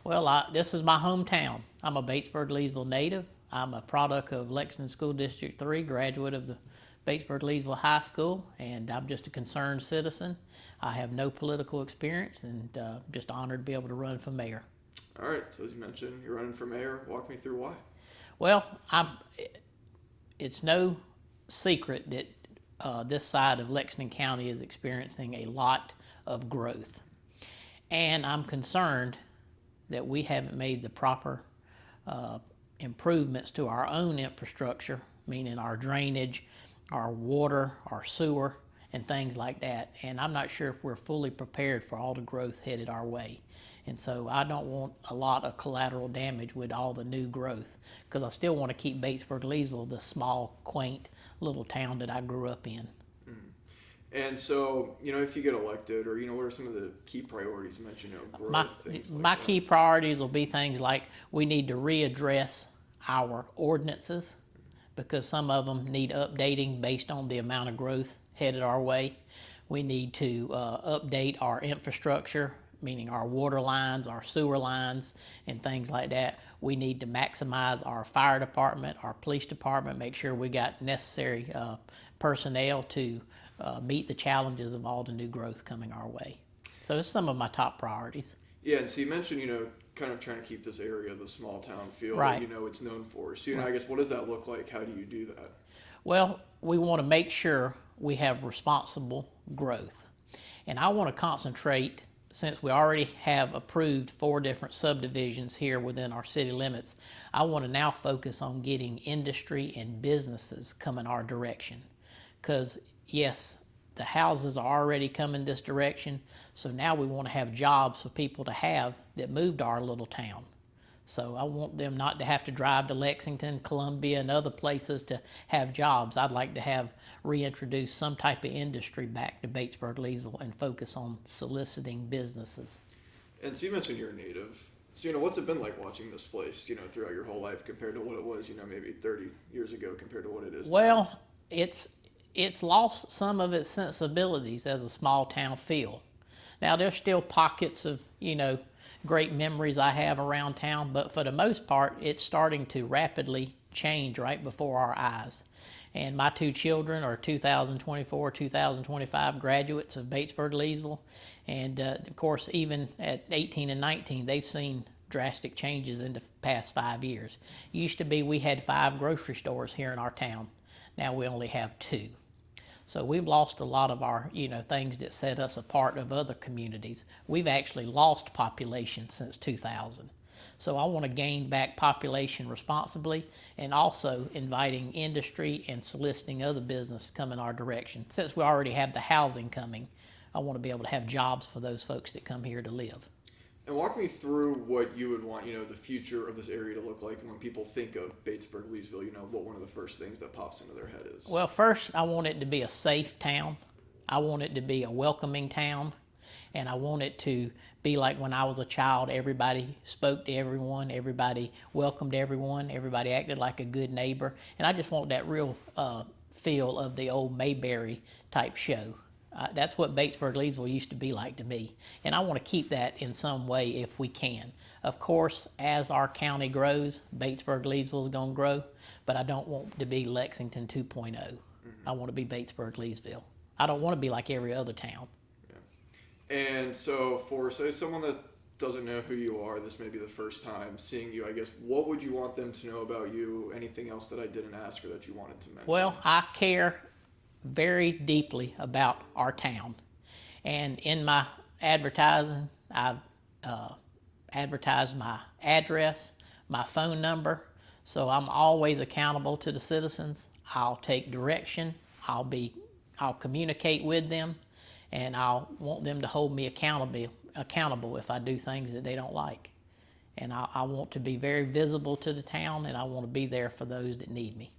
Well, this is my hometown. I'm a Batesburg-Leesville native. I'm a product of Lexington School District 3, graduate of the Batesburg-Leesville High School, and I'm just a concerned citizen. I have no political experience, and just honored to be able to run for mayor. All right, so as you mentioned, you're running for mayor. Walk me through why. Well, it's no secret that this side of Lexington County is experiencing a lot of growth. And I'm concerned that we haven't made the proper improvements to our own infrastructure, meaning our drainage, our water, our sewer, and things like that. And I'm not sure if we're fully prepared for all the growth headed our way. And so I don't want a lot of collateral damage with all the new growth, because I still want to keep Batesburg-Leesville the small, quaint little town that I grew up in. And so, if you get elected, or, what are some of the key priorities you mentioned, growth, things like my that? key priorities will be things like we need to readdress our ordinances, because some of them need updating based on the amount of growth headed our way. We need to update our infrastructure, meaning our water lines, our sewer lines, and things like that. We need to maximize our fire department, our police department, make sure we got necessary personnel to meet the challenges of all the new growth coming our way. So it's some of my top priorities. Yeah, and so you mentioned, kind of trying to keep this area the small town feel Right. that, it's known for. So, I guess, what does that look like? How do you do that? Well, we want to make sure we have responsible growth. And I want to concentrate, since we already have approved 4 different subdivisions here within our city limits, I want to now focus on getting industry and businesses coming our direction. Because yes, the houses are already coming this direction, so now we want to have jobs for people to have that moved to our little town. So I want them not to have to drive to Lexington, Columbia, and other places to have jobs. I'd like to have reintroduce some type of industry back to Batesburg-Leesville and focus on soliciting businesses. And so you mentioned you're a native. So, what's it been like watching this place, throughout your whole life compared to what it was, maybe 30 years ago compared to what it is now? Well, it's lost some of its sensibilities as a small town feel. Now, there's still pockets of, great memories I have around town, but for the most part, it's starting to rapidly change right before our eyes. And my 2 children are 2024, 2025 graduates of Batesburg-Leesville. And of course, even at 18 and 19, they've seen drastic changes in the past 5 years. Used to be we had 5 grocery stores here in our town. Now we only have 2. So we've lost a lot of our, things that set us apart of other communities. We've actually lost population since 2000. So I want to gain back population responsibly, and also inviting industry and soliciting other business to come in our direction. Since we already have the housing coming, I want to be able to have jobs for those folks that come here to live. And walk me through what you would want, the future of this area to look like, and when people think of Batesburg-Leesville, what one of the first things that pops into their head is. Well, first, I want it to be a safe town. I want it to be a welcoming town. And I want it to be like when I was a child, everybody spoke to everyone, everybody welcomed everyone, everybody acted like a good neighbor. And I just want that real feel of the old Mayberry type show. That's what Batesburg-Leesville used to be like to me. And I want to keep that in some way if we can. Of course, as our county grows, Batesburg-Leesville is going to grow, but I don't want to be Lexington 2.0. I want to be Batesburg-Leesville. I don't want to be like every other town. Yeah. And so for, say, someone that doesn't know who you are, this may be the first time seeing you, I guess, what would you want them to know about you? Anything else that I didn't ask or that you wanted to mention? Well, I care very deeply about our town. And in my advertising, I've advertised my address, my phone number, so I'm always accountable to the citizens. I'll take direction, I'll communicate with them, and I'll want them to hold me accountable if I do things that they don't like. And I want to be very visible to the town, and I want to be there for those that need me.